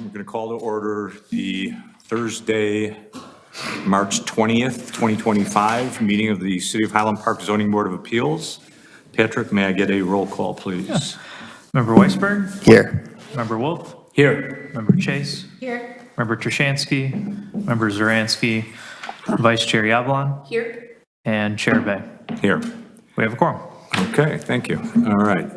We're going to call to order the Thursday, March 20th, 2025 meeting of the City of Highland Park Zoning Board of Appeals. Patrick, may I get a roll call, please? Member Weisberg? Here. Member Wolf? Here. Member Chase? Here. Member Trushansky? Member Zaransky? Vice Chair Yablon? Here. And Chair Bay. Here. We have a quorum. Okay, thank you. All right.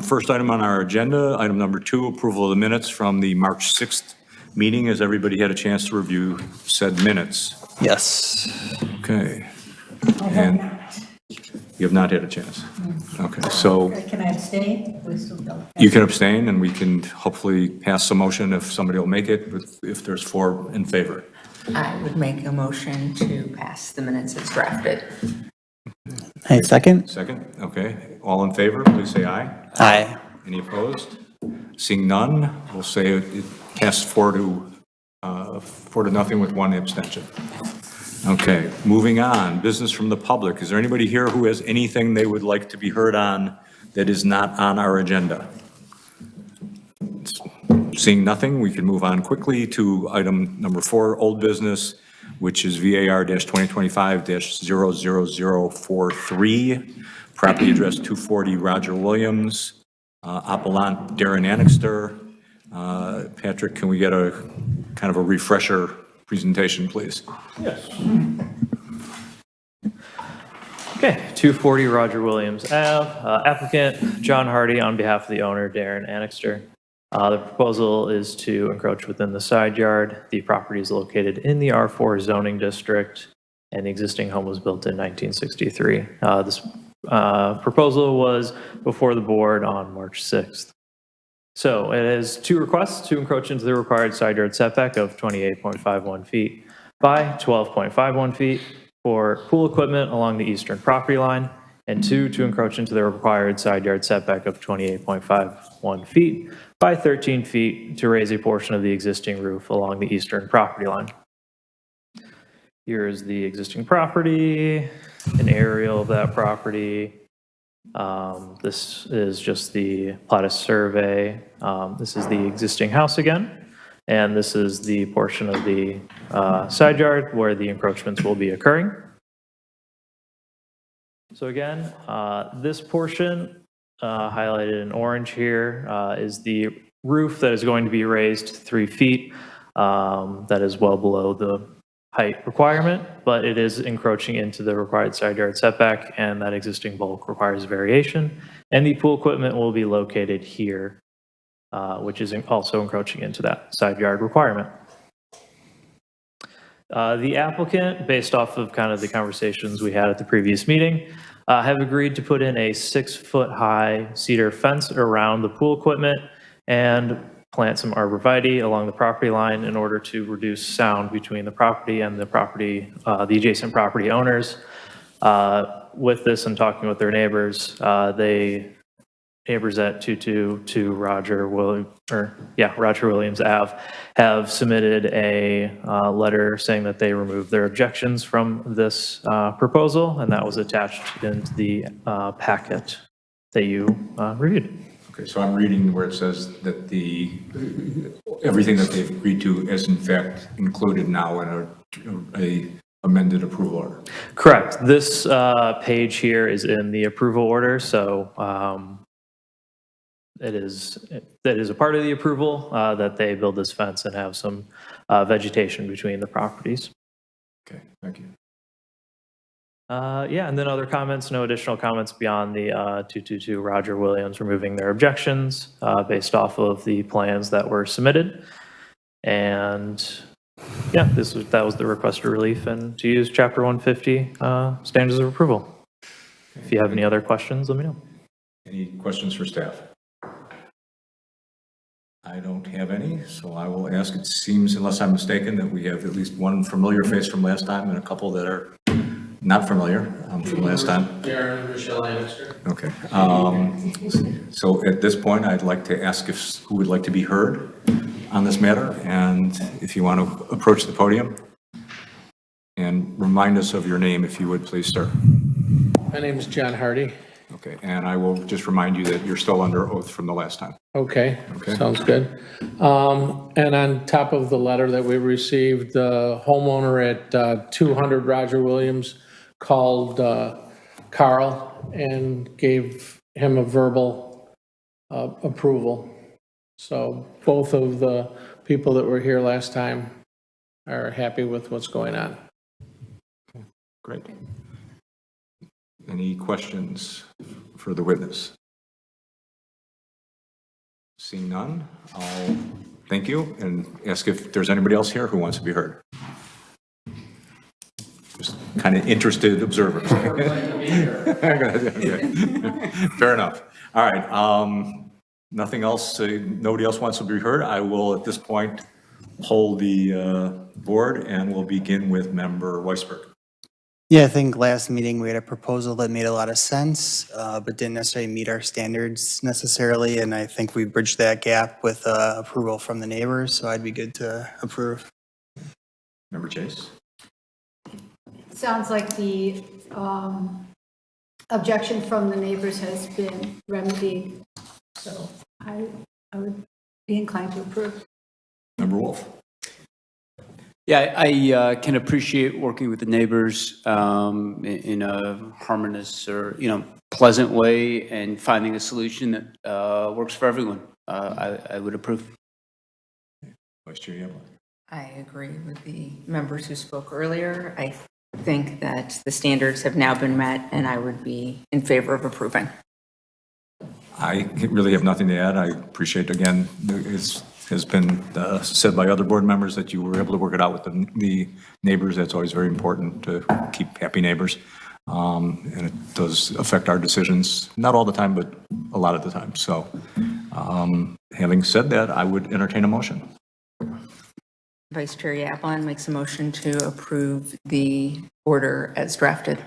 First item on our agenda, item number 2, approval of the minutes from the March 6th meeting. Has everybody had a chance to review said minutes? Yes. Okay. And you have not had a chance? Okay, so Can I abstain? We still don't. you can abstain, and we can hopefully pass a motion if somebody will make it, if there's 4 in favor. I would make a motion to pass the minutes as drafted. Hey, second? Second, okay. All in favor, please say aye. Aye. Any opposed? Seeing none, we'll say it passed 4 to nothing with 1 abstention. Okay, moving on, business from the public. Is there anybody here who has anything they would like to be heard on that is not on our agenda? Seeing nothing, we can move on quickly to item number 4, old business, which is VAR-2025-00043, property address 240 Roger Williams, appellant Darren Annixter. Patrick, can we get a kind of a refresher presentation, please? Yes. Okay, 240 Roger Williams Ave. Applicant John Hardy on behalf of the owner, Darren Annixter. The proposal is to encroach within the side yard. The property is located in the R4 zoning district, and the existing home was built in 1963. This proposal was before the board on March 6th. So it has 2 requests to encroach into the required side yard setback of 28.51 feet by 12.51 feet for pool equipment along the eastern property line, and 2, to encroach into the required side yard setback of 28.51 feet by 13 feet to raise a portion of the existing roof along the eastern property line. Here is the existing property, an aerial of that property. This is just the Plattus survey. This is the existing house again, and this is the portion of the side yard where the encroachments will be occurring. So again, this portion highlighted in orange here is the roof that is going to be raised 3 feet. That is well below the height requirement, but it is encroaching into the required side yard setback, and that existing bulk requires variation. And the pool equipment will be located here, which is also encroaching into that side yard requirement. The applicant, based off of kind of the conversations we had at the previous meeting, have agreed to put in a 6-foot-high cedar fence around the pool equipment and plant some arborvitae along the property line in order to reduce sound between the property and the property, the adjacent property owners. With this and talking with their neighbors, neighbors at 222 Roger Williams Ave have submitted a letter saying that they removed their objections from this proposal, and that was attached into the packet that you reviewed. Okay, so I'm reading where it says that everything that they've agreed to is in fact included now in a amended approval order. Correct. This page here is in the approval order, so that is a part of the approval that they build this fence and have some vegetation between the properties. Okay, thank you. Yeah, and then other comments, no additional comments beyond the 222 Roger Williams removing their objections based off of the plans that were submitted. And yeah, that was the request for relief and to use Chapter 150 standards of approval. If you have any other questions, let me know. Any questions for staff? I don't have any, so I will ask. It seems, unless I'm mistaken, that we have at least one familiar face from last time and a couple that are not familiar from last time. Darren and Michelle Annixter. Okay. So at this point, I'd like to ask who would like to be heard on this matter, and if you want to approach the podium and remind us of your name, if you would, please, sir. My name is John Hardy. Okay, and I will just remind you that you're still under oath from the last time. Okay, Okay. sounds good. And on top of the letter that we received, the homeowner at 200 Roger Williams called Carl and gave him a verbal approval. So both of the people that were here last time are happy with what's going on. Great. Any questions for the witness? Seeing none, I'll thank you and ask if there's anybody else here who wants to be heard. Just kind of interested observers. Okay. Fair enough. All right. Nothing else, nobody else wants to be heard. I will at this point hold the board and we'll begin with member Weisberg. Yeah, I think last meeting we had a proposal that made a lot of sense, but didn't necessarily meet our standards necessarily. And I think we bridged that gap with approval from the neighbors, so I'd be good to approve. Member Chase? Sounds like the objection from the neighbors has been remedied, so I would be inclined to approve. Member Wolf? Yeah, I can appreciate working with the neighbors in a harmonious or, pleasant way and finding a solution that works for everyone. I would approve. Vice Chair Yabler? I agree with the members who spoke earlier. I think that the standards have now been met, and I would be in favor of approving. I really have nothing to add. I appreciate, again, it has been said by other board members that you were able to work it out with the neighbors. That's always very important to keep happy neighbors. And it does affect our decisions, not all the time, but a lot of the time. So having said that, I would entertain a motion. Vice Chair Yablon makes a motion to approve the order as drafted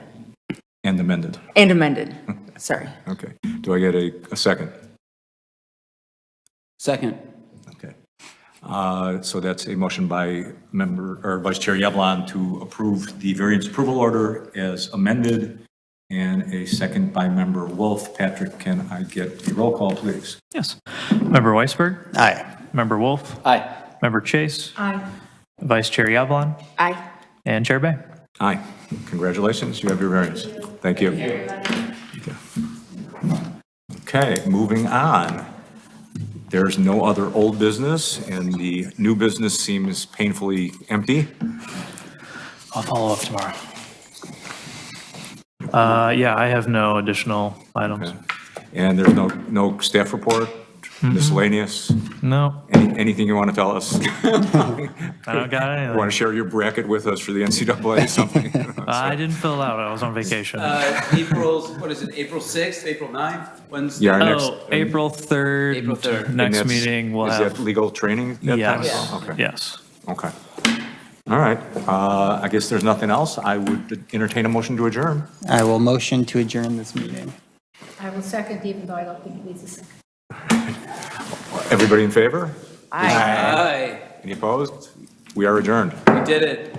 And amended. and amended. Sorry. Okay. Do I get a second? Second. Okay. So that's a motion by member or Vice Chair Yablon to approve the variance approval order as amended, and a second by member Wolf. Patrick, can I get a roll call, please? Yes. Member Weisberg? Aye. Member Wolf? Aye. Member Chase? Aye. Vice Chair Yablon? Aye. And Chair Bay? Aye. Congratulations, you have your variance. Thank you. Okay, moving on. There's no other old business, and the new business seems painfully empty. I'll follow up tomorrow. Yeah, I have no additional items. And there's no staff report, miscellaneous, No, anything you want to tell us? I don't got You want anything. to share your bracket with us for the NCAA or something? I didn't fill it out. I was on vacation. April's, what is it, April 6th, April 9th? When's Yeah, our next. Oh, April 3rd. April 3rd. and Next that's- meeting we'll Is that have. legal training that time? Yes, Okay. yes. Okay. All right. I guess there's nothing else. I would entertain a motion to adjourn. I will motion to adjourn this meeting. I will second, even though I don't think it needs a second. Everybody in favor? Aye. Aye. Any opposed? We are adjourned. We did it.